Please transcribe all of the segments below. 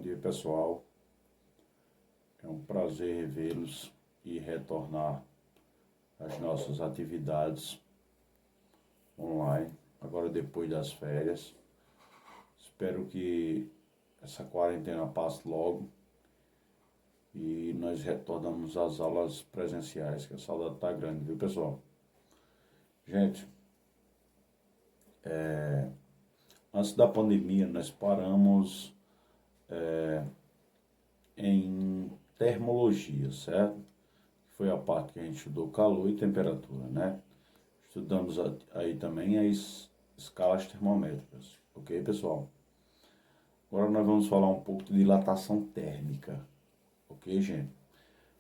dia, pessoal. É um prazer revê-los e retornar às nossas atividades online, agora depois das férias. Espero que essa quarentena passe logo e nós retornamos às aulas presenciais, que a saudade está grande, viu, pessoal? Gente, antes da pandemia nós paramos em termologia, certo? Foi a parte que a gente estudou calor e temperatura, né? Estudamos aí também as escalas termométricas, ok, pessoal? Agora nós vamos falar um pouco de dilatação térmica, ok, gente?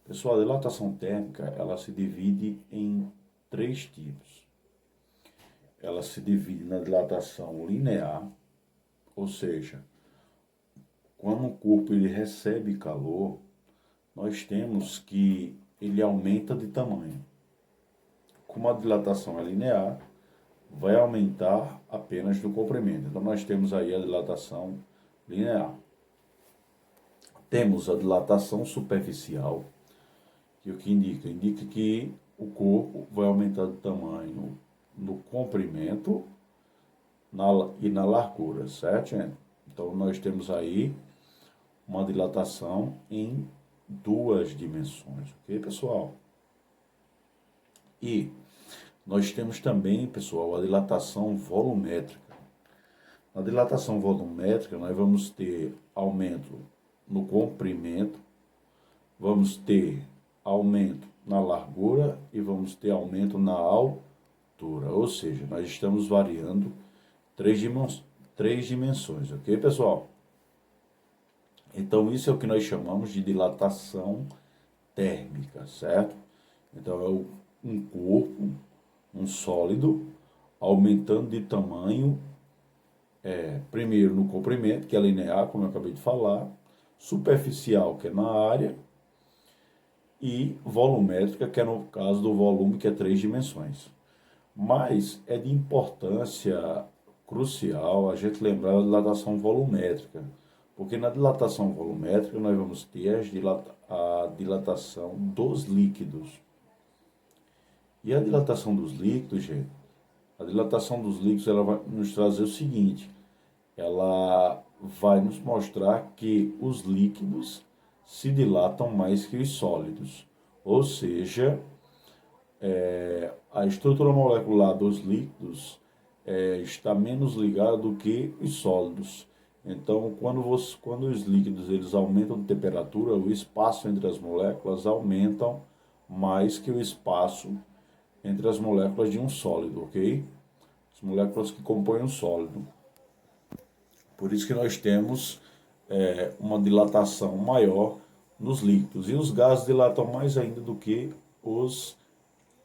Pessoal, a dilatação térmica, ela se divide em 3 tipos. Ela se divide na dilatação linear, ou seja, quando o corpo ele recebe calor, nós temos que ele aumenta de tamanho. Como a dilatação é linear, vai aumentar apenas no comprimento. Então nós temos aí a dilatação linear. Temos a dilatação superficial, que o que indica? Indica que o corpo vai aumentar de tamanho no comprimento e na largura, certo, gente? Então nós temos aí uma dilatação em 2 dimensões, ok, pessoal? E nós temos também, pessoal, a dilatação volumétrica. Na dilatação volumétrica, nós vamos ter aumento no comprimento, vamos ter aumento na largura e vamos ter aumento na altura. Ou seja, nós estamos variando 3 dimensões, ok, pessoal? Então, isso é o que nós chamamos de dilatação térmica, certo? Então, é um corpo, um sólido, aumentando de tamanho, primeiro no comprimento, que é linear, como eu acabei de falar, superficial, que é na área, e volumétrica, que é no caso do volume, que é 3 dimensões. Mas é de importância crucial a gente lembrar da dilatação volumétrica, porque na dilatação volumétrica nós vamos ter a dilatação dos líquidos. E a dilatação dos líquidos, gente, a dilatação dos líquidos ela vai nos trazer o seguinte, ela vai nos mostrar que os líquidos se dilatam mais que os sólidos, ou seja, a estrutura molecular dos líquidos está menos ligada do que os sólidos. Então, quando os líquidos eles aumentam de temperatura, o espaço entre as moléculas aumentam mais que o espaço entre as moléculas de um sólido, ok? As moléculas que compõem um sólido. Por isso que nós temos uma dilatação maior nos líquidos. E os gases dilatam mais ainda do que os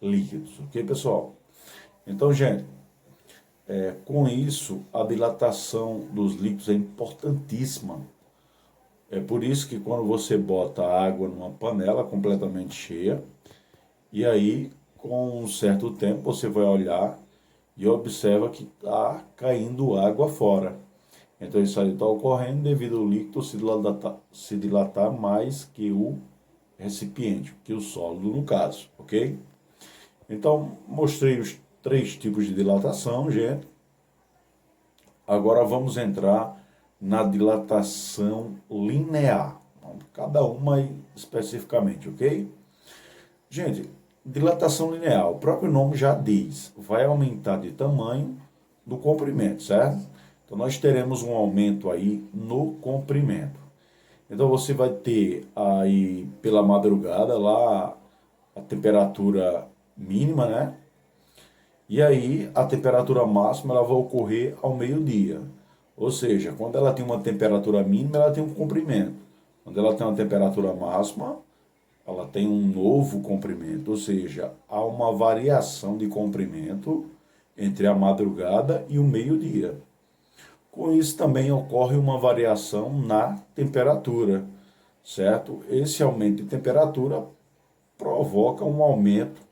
líquidos, ok, pessoal? Então, gente, com isso, a dilatação dos líquidos é importantíssima. É por isso que quando você bota água numa panela completamente cheia, e aí, com um certo tempo, você vai olhar e observa que está caindo água fora. Então, isso aí está ocorrendo devido ao líquido se dilatar mais que o recipiente, que o sólido no caso, ok? Então, mostrei os 3 tipos de dilatação, gente. Agora vamos entrar na dilatação linear. Cada uma especificamente, ok? Gente, dilatação linear, o próprio nome já diz, vai aumentar de tamanho no comprimento, certo? Então nós teremos um aumento aí no comprimento. Então você vai ter aí pela madrugada lá a temperatura mínima, né? E aí a temperatura máxima ela vai ocorrer ao meio-dia. Ou seja, quando ela tem uma temperatura mínima, ela tem um comprimento. Quando ela tem uma temperatura máxima, ela tem um novo comprimento. Ou seja, há uma variação de comprimento entre a madrugada e o meio-dia. Com isso também ocorre uma variação na temperatura, certo? Esse aumento de temperatura provoca um aumento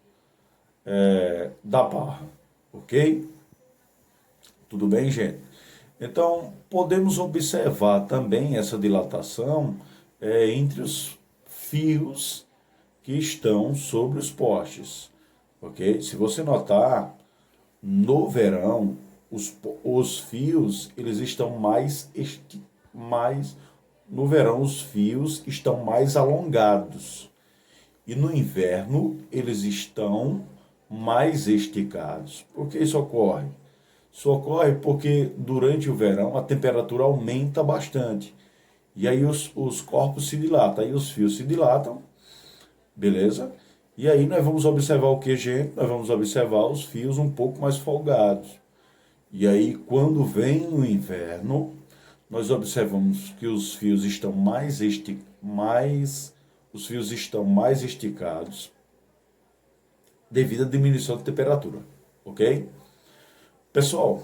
da barra, ok? Tudo bem, gente? Então, podemos observar também essa dilatação entre os fios que estão sobre os postes, ok? Se você notar, no verão, os fios, eles estão mais... No verão, os fios estão mais alongados. E no inverno, eles estão mais esticados. Por que isso ocorre? Isso ocorre porque durante o verão a temperatura aumenta bastante. E aí os corpos se dilatam, aí os fios se dilatam, beleza? E aí nós vamos observar o que, gente? Nós vamos observar os fios um pouco mais folgados. E aí quando vem o inverno, nós observamos que os fios estão os fios estão mais esticados devido à diminuição de temperatura, ok? Pessoal,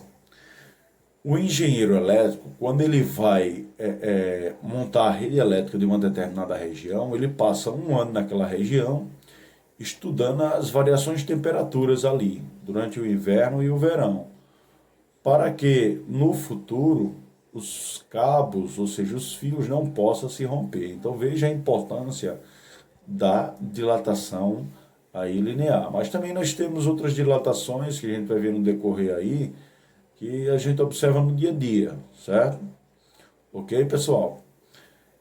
o engenheiro elétrico, quando ele vai montar a rede elétrica de uma determinada região, ele passa um ano naquela região estudando as variações de temperaturas ali, durante o inverno e o verão, para que no futuro os cabos, ou seja, os fios, não possam se romper. Então veja a importância da dilatação aí linear. Mas também nós temos outras dilatações que a gente vai ver no decorrer aí, que a gente observa no dia a dia, certo? Ok, pessoal?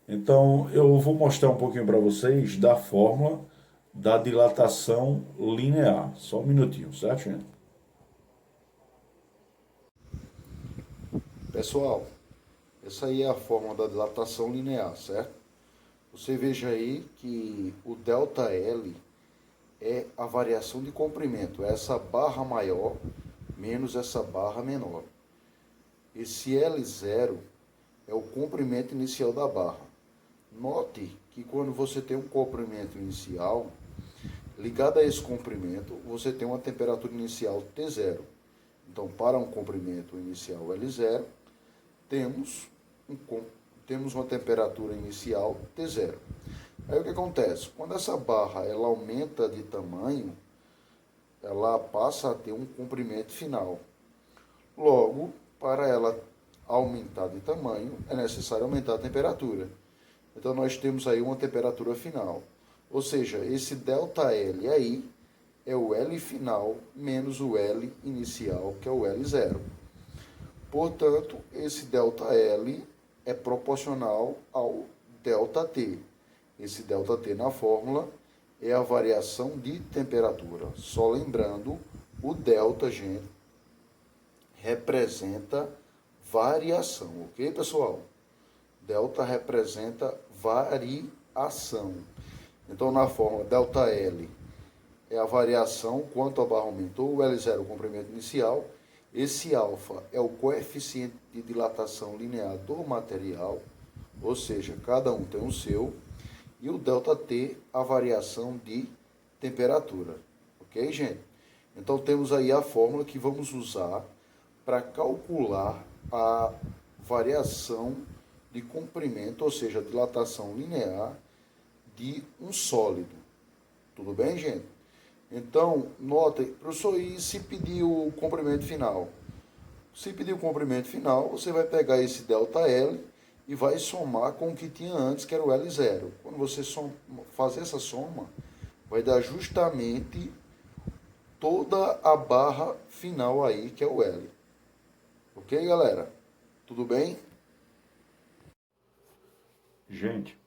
Então, eu vou mostrar um pouquinho para vocês da fórmula da dilatação linear. Só um minutinho, certo, gente? Pessoal, essa aí é a fórmula da dilatação linear, certo? Você veja aí que o ΔL é a variação de comprimento, é essa barra maior menos essa barra menor. Esse L0 é o comprimento inicial da barra. Note que quando você tem um comprimento inicial, ligado a esse comprimento, você tem uma temperatura inicial T0. Então, para um comprimento inicial L0, temos uma temperatura inicial T0. Aí o que acontece? Quando essa barra ela aumenta de tamanho, ela passa a ter um comprimento final. Logo, para ela aumentar de tamanho, é necessário aumentar a temperatura. Então nós temos aí uma temperatura final. Ou seja, esse ΔL aí é o L final menos o L inicial, que é o L0. Portanto, esse ΔL é proporcional ao ΔT. Esse ΔT na fórmula é a variação de temperatura. Só lembrando, o delta, gente, representa variação, ok, pessoal? Delta representa variação. Então, na fórmula ΔL é a variação quanto a barra aumentou, o L0 é o comprimento inicial, esse alfa é o coeficiente de dilatação linear do material, ou seja, cada um tem o seu, e o ΔT, a variação de temperatura. Ok, gente? Então temos aí a fórmula que vamos usar para calcular a variação de comprimento, ou seja, a dilatação linear de um sólido. Tudo bem, gente? Então, notem, professor, e se pedir o comprimento final? Se pedir o comprimento final, você vai pegar esse ΔL e vai somar com o que tinha antes, que era o L0. Quando você fazer essa soma, vai dar justamente toda a barra final aí, que é o L. Ok, galera? Tudo bem? Gente,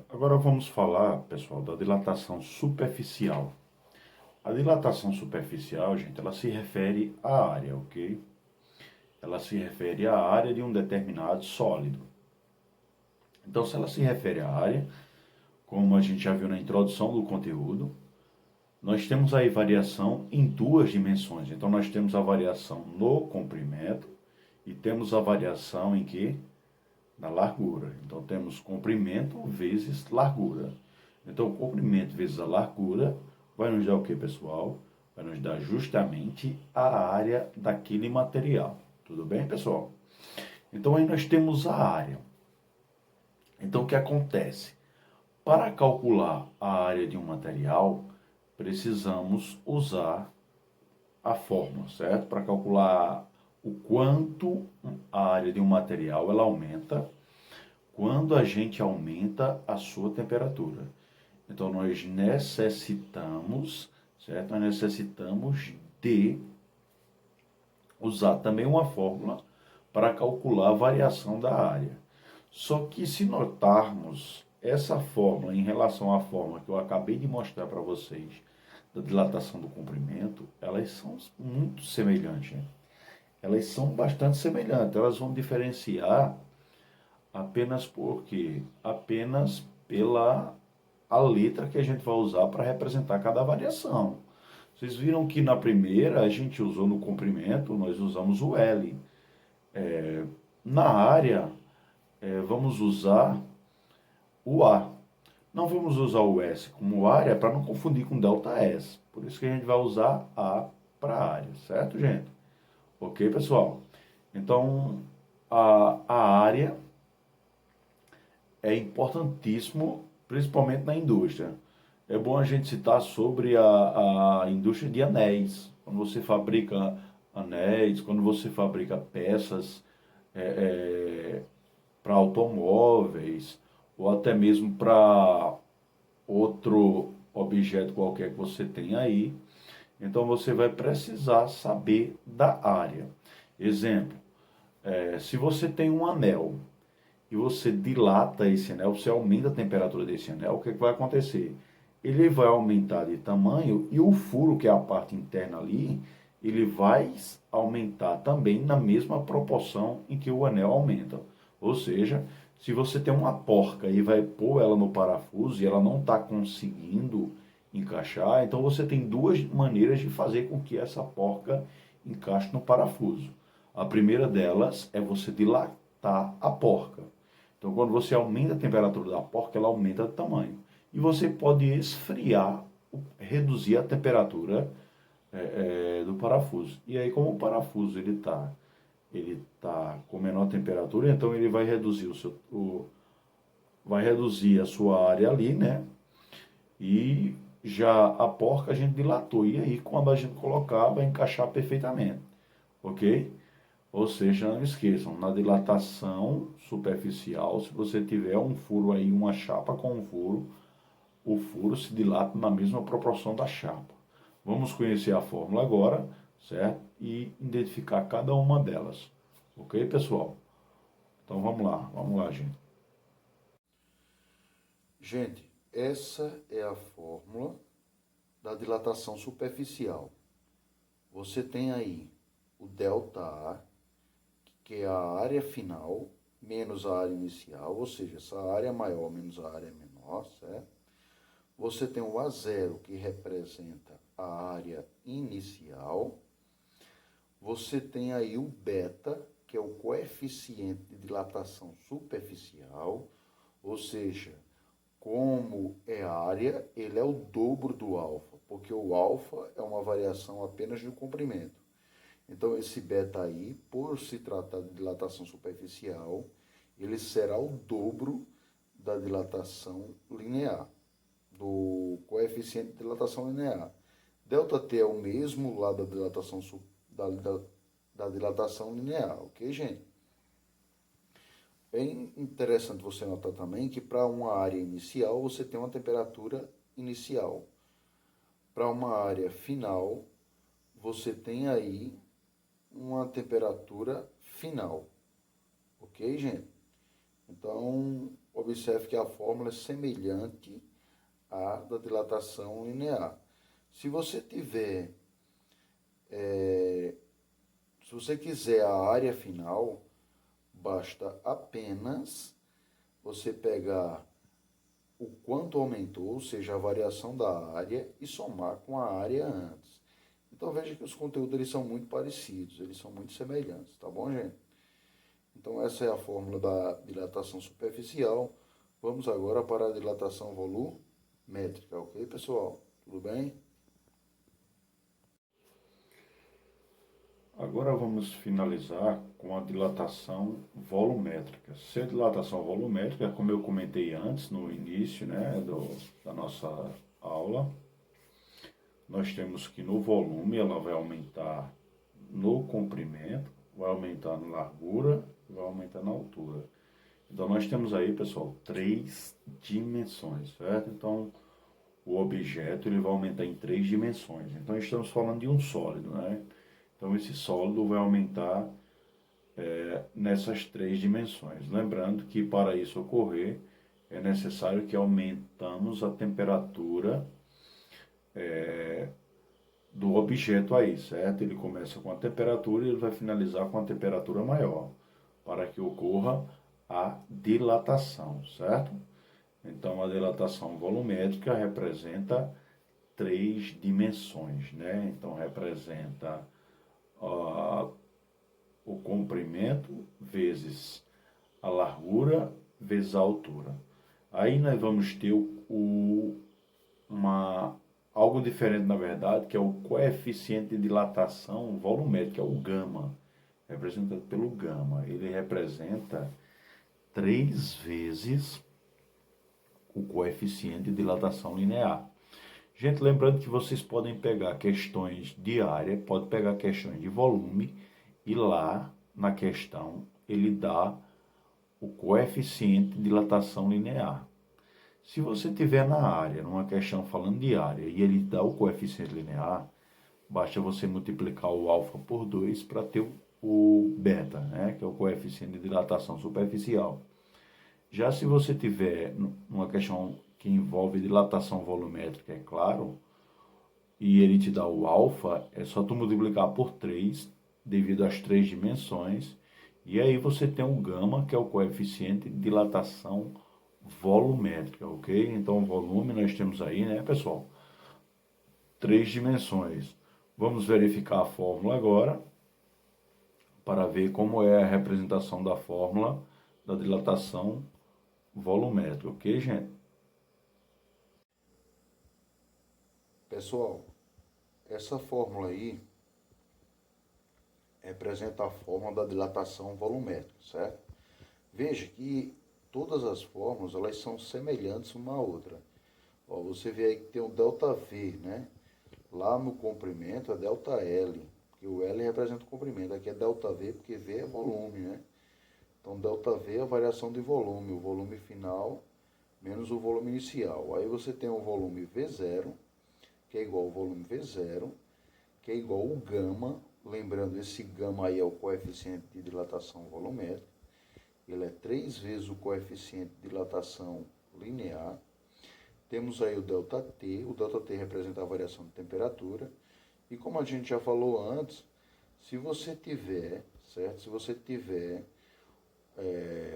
agora vamos falar, pessoal, da dilatação superficial. A dilatação superficial, gente, ela se refere à área, ok? Ela se refere à área de um determinado sólido. Então, se ela se refere à área, como a gente já viu na introdução do conteúdo, nós temos aí variação em duas dimensões. Então, nós temos a variação no comprimento e temos a variação em que? Na largura. Então, temos comprimento vezes largura. Então, o comprimento vezes a largura vai nos dar o que, pessoal? Vai nos dar justamente a área daquele material. Tudo bem, pessoal? Então, aí nós temos a área. Então, o que acontece? Para calcular a área de um material, precisamos usar a fórmula, certo? Para calcular o quanto a área de um material ela aumenta quando a gente aumenta a sua temperatura. Então, nós necessitamos, certo? Nós necessitamos de usar também uma fórmula para calcular a variação da área. Só que se notarmos essa fórmula em relação à fórmula que eu acabei de mostrar para vocês, da dilatação do comprimento, elas são muito semelhantes, né? Elas são bastante semelhantes, elas vão diferenciar apenas porque apenas pela a letra que a gente vai usar para representar cada variação. Vocês viram que na primeira a gente usou no comprimento, nós usamos o L. Na área, vamos usar o A. Não vamos usar o S como área para não confundir com delta S. Por isso que a gente vai usar A para área, certo, gente? Ok, pessoal? Então, a área é importantíssimo, principalmente na indústria. É bom a gente citar sobre a indústria de anéis. Quando você fabrica anéis, quando você fabrica peças para automóveis, ou até mesmo para outro objeto qualquer que você tem aí, então você vai precisar saber da área. Exemplo, se você tem um anel e você dilata esse anel, você aumenta a temperatura desse anel, o que vai acontecer? Ele vai aumentar de tamanho e o furo, que é a parte interna ali, ele vai aumentar também na mesma proporção em que o anel aumenta. Ou seja, se você tem uma porca e vai pôr ela no parafuso e ela não está conseguindo encaixar, então você tem duas maneiras de fazer com que essa porca encaixe no parafuso. A primeira delas é você dilatar a porca. Então, quando você aumenta a temperatura da porca, ela aumenta de tamanho. E você pode esfriar, reduzir a temperatura do parafuso. E aí, como o parafuso ele tá com menor temperatura, então ele vai reduzir vai reduzir a sua área ali, né? E já a porca a gente dilatou. E aí, quando a gente colocar, vai encaixar perfeitamente. Ok? Ou seja, não esqueçam, na dilatação superficial, se você tiver um furo aí, uma chapa com um furo, o furo se dilata na mesma proporção da chapa. Vamos conhecer a fórmula agora, certo? E identificar cada uma delas. Ok, pessoal? Então vamos lá, gente. Gente, essa é a fórmula da dilatação superficial. Você tem aí o ΔA, que é a área final menos a área inicial, ou seja, essa área maior menos a área menor, certo? Você tem o A0, que representa a área inicial. Você tem aí o beta, que é o coeficiente de dilatação superficial, ou seja, como é área, ele é o dobro do alfa, porque o alfa é uma variação apenas do comprimento. Então, esse beta aí, por se tratar de dilatação superficial, ele será o dobro da dilatação linear, do coeficiente de dilatação linear. ΔT é o mesmo lá da dilatação, da dilatação linear, ok, gente? É interessante você notar também que para uma área inicial você tem uma temperatura inicial. Para uma área final, você tem aí uma temperatura final. Ok, gente? Então, observe que a fórmula é semelhante à da dilatação linear. Se você tiver, se você quiser a área final, basta apenas você pegar o quanto aumentou, ou seja, a variação da área, e somar com a área antes. Então veja que os conteúdos eles são muito parecidos, eles são muito semelhantes, tá bom, gente? Então essa é a fórmula da dilatação superficial. Vamos agora para a dilatação volumétrica, ok, pessoal? Tudo bem? Agora vamos finalizar com a dilatação volumétrica. Se a dilatação volumétrica, como eu comentei antes, no início, né, da nossa aula, nós temos que no volume ela vai aumentar no comprimento, vai aumentar na largura e vai aumentar na altura. Então nós temos aí, pessoal, 3 dimensões, certo? Então o objeto ele vai aumentar em 3 dimensões. Então estamos falando de um sólido, né? Então esse sólido vai aumentar nessas 3 dimensões. Lembrando que para isso ocorrer é necessário que aumentamos a temperatura do objeto aí, certo? Ele começa com a temperatura e ele vai finalizar com a temperatura maior, para que ocorra a dilatação, certo? Então, a dilatação volumétrica representa 3 dimensões, né? Então, representa o comprimento vezes a largura vezes a altura. Aí nós vamos ter algo diferente, na verdade, que é o coeficiente de dilatação volumétrica, é o gama, representado pelo gama. Ele representa 3 vezes o coeficiente de dilatação linear. Gente, lembrando que vocês podem pegar questões de área, pode pegar questões de volume, e lá na questão ele dá o coeficiente de dilatação linear. Se você tiver na área, numa questão falando de área, e ele dá o coeficiente linear, basta você multiplicar o alfa por 2 para ter o beta, né, que é o coeficiente de dilatação superficial. Já se você tiver uma questão que envolve dilatação volumétrica, é claro, e ele te dá o alfa, é só tu multiplicar por 3, devido às 3 dimensões, e aí você tem o gama, que é o coeficiente de dilatação volumétrica, ok? Então, o volume nós temos aí, né, pessoal? 3 dimensões. Vamos verificar a fórmula agora, para ver como é a representação da fórmula da dilatação volumétrica, ok, gente? Pessoal, essa fórmula aí representa a fórmula da dilatação volumétrica, certo? Veja que todas as fórmulas elas são semelhantes uma à outra. Ó, você vê aí que tem o ΔV, né? Lá no comprimento é ΔL, porque o L representa o comprimento. Aqui é ΔV porque V é volume, né? Então ΔV é a variação de volume, o volume final menos o volume inicial. Aí você tem o volume V0, que é igual ao volume V0, que é igual ao gama. Lembrando, esse gama aí é o coeficiente de dilatação volumétrica. Ele é 3 vezes o coeficiente de dilatação linear. Temos aí o ΔT. O ΔT representa a variação de temperatura. E como a gente já falou antes, se você tiver, certo? Se você tiver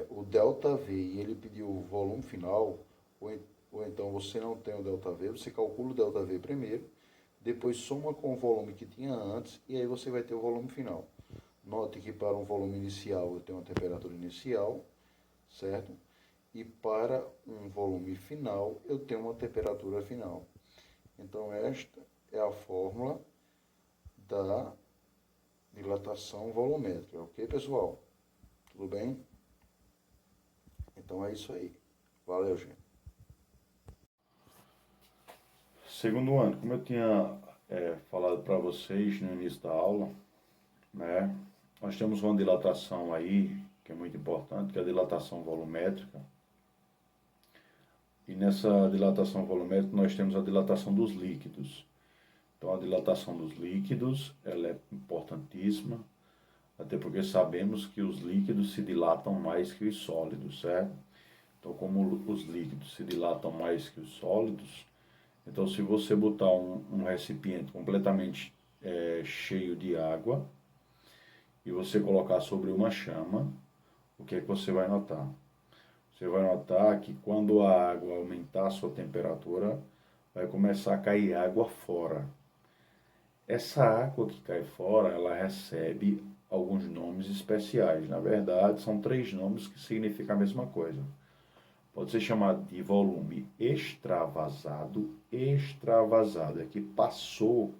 o ΔV e ele pediu o volume final, ou então você não tem o ΔV, você calcula o ΔV primeiro, depois soma com o volume que tinha antes e aí você vai ter o volume final. Note que para um volume inicial eu tenho uma temperatura inicial, certo? E para um volume final eu tenho uma temperatura final. Então esta é a fórmula da dilatação volumétrica, ok, pessoal? Tudo bem? Então é isso aí. Valeu, gente. Segundo ano, como eu tinha falado para vocês no início da aula, né, nós temos uma dilatação aí, que é muito importante, que é a dilatação volumétrica. E nessa dilatação volumétrica nós temos a dilatação dos líquidos. Então a dilatação dos líquidos, ela é importantíssima, até porque sabemos que os líquidos se dilatam mais que os sólidos, certo? Então como os líquidos se dilatam mais que os sólidos, então se você botar um recipiente completamente cheio de água e você colocar sobre uma chama, o que é que você vai notar? Você vai notar que quando a água aumentar a sua temperatura, vai começar a cair água fora. Essa água que cai fora, ela recebe alguns nomes especiais. Na verdade, são 3 nomes que significam a mesma coisa. Pode ser chamado de volume extravasado. Extravasado é que passou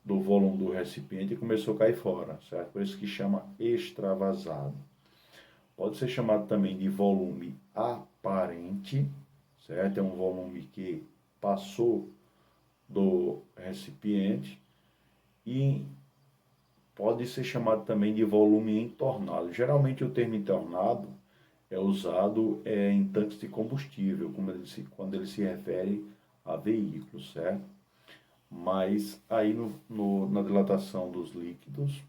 do volume do recipiente e começou a cair fora, certo? Por isso que chama extravasado. Pode ser chamado também de volume aparente, certo? É um volume que passou do recipiente. E pode ser chamado também de volume entornado. Geralmente o termo entornado é usado em tanques de combustível, quando ele se refere a veículos, certo? Mas aí na dilatação dos líquidos,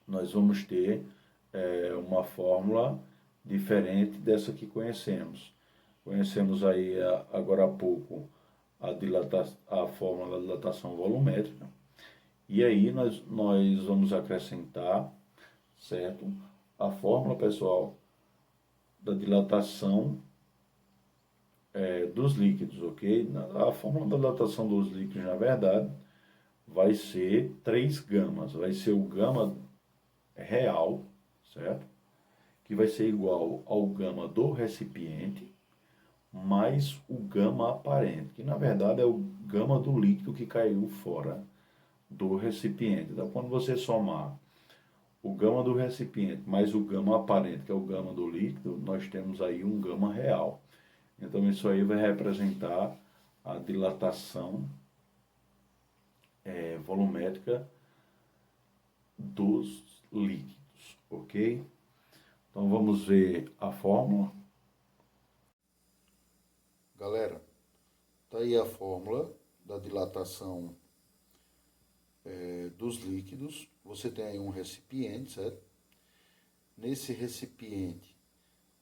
nós vamos ter uma fórmula diferente dessa que conhecemos. Conhecemos aí agora há pouco a fórmula da dilatação volumétrica, e aí nós vamos acrescentar, certo? A fórmula, pessoal, da dilatação dos líquidos, ok? A fórmula da dilatação dos líquidos, na verdade, vai ser 3 gamas. Vai ser o gama real, certo? Que vai ser igual ao gama do recipiente, mais o gama aparente, que na verdade é o gama do líquido que caiu fora do recipiente. Então, quando você somar o gama do recipiente mais o gama aparente, que é o gama do líquido, nós temos aí um gama real. Então, isso aí vai representar a dilatação volumétrica dos líquidos, ok? Então, vamos ver a fórmula. Galera, tá aí a fórmula da dilatação dos líquidos. Você tem aí um recipiente, certo? Nesse recipiente,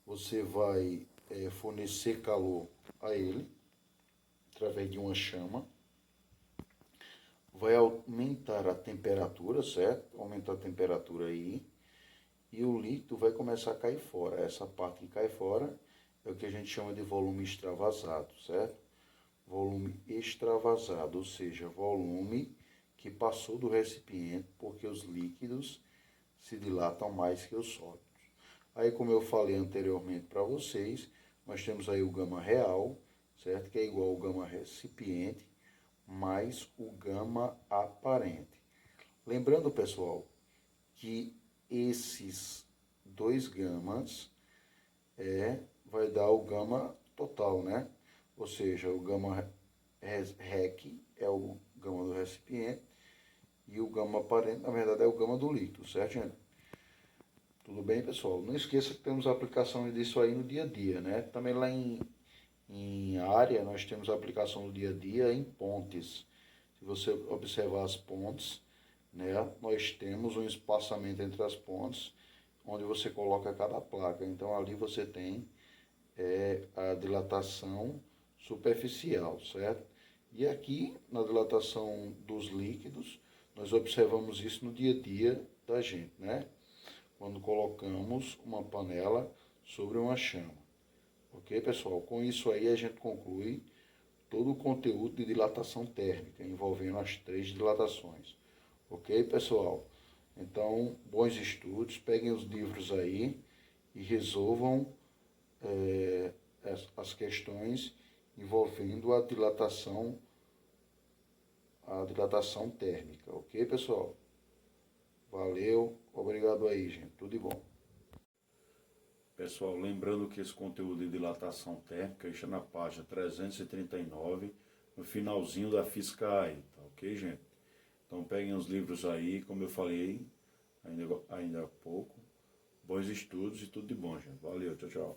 você vai fornecer calor a ele, através de uma chama. Vai aumentar a temperatura, certo? Aumentar a temperatura aí. E o líquido vai começar a cair fora. Essa parte que cai fora é o que a gente chama de volume extravasado, certo? Volume extravasado, ou seja, volume que passou do recipiente, porque os líquidos se dilatam mais que os sólidos. Aí, como eu falei anteriormente para vocês, nós temos aí o gama real, certo? Que é igual ao gama recipiente, mais o gama aparente. Lembrando, pessoal, que esses 2 gamas vai dar o gama total, né? Ou seja, o gama REC é o gama do recipiente e o gama aparente, na verdade, é o gama do líquido, certo, gente? Tudo bem, pessoal? Não esqueça que temos aplicações disso aí no dia a dia, né? Também lá em área, nós temos a aplicação no dia a dia em pontes. Se você observar as pontes, né, nós temos um espaçamento entre as pontes, onde você coloca cada placa. Então, ali você tem a dilatação superficial, certo? E aqui, na dilatação dos líquidos, nós observamos isso no dia a dia da gente, né? Quando colocamos uma panela sobre uma chama. Ok, pessoal? Com isso aí a gente conclui todo o conteúdo de dilatação térmica, envolvendo as 3 dilatações. Ok, pessoal? Então, bons estudos, peguem os livros aí e resolvam as questões envolvendo a dilatação térmica. Ok, pessoal? Valeu, obrigado aí, gente. Tudo de bom. Pessoal, lembrando que esse conteúdo de dilatação térmica está na página 339, no finalzinho da física aí, tá ok, gente? Então peguem os livros aí, como eu falei ainda há pouco. Bons estudos e tudo de bom, gente. Valeu, tchau, tchau.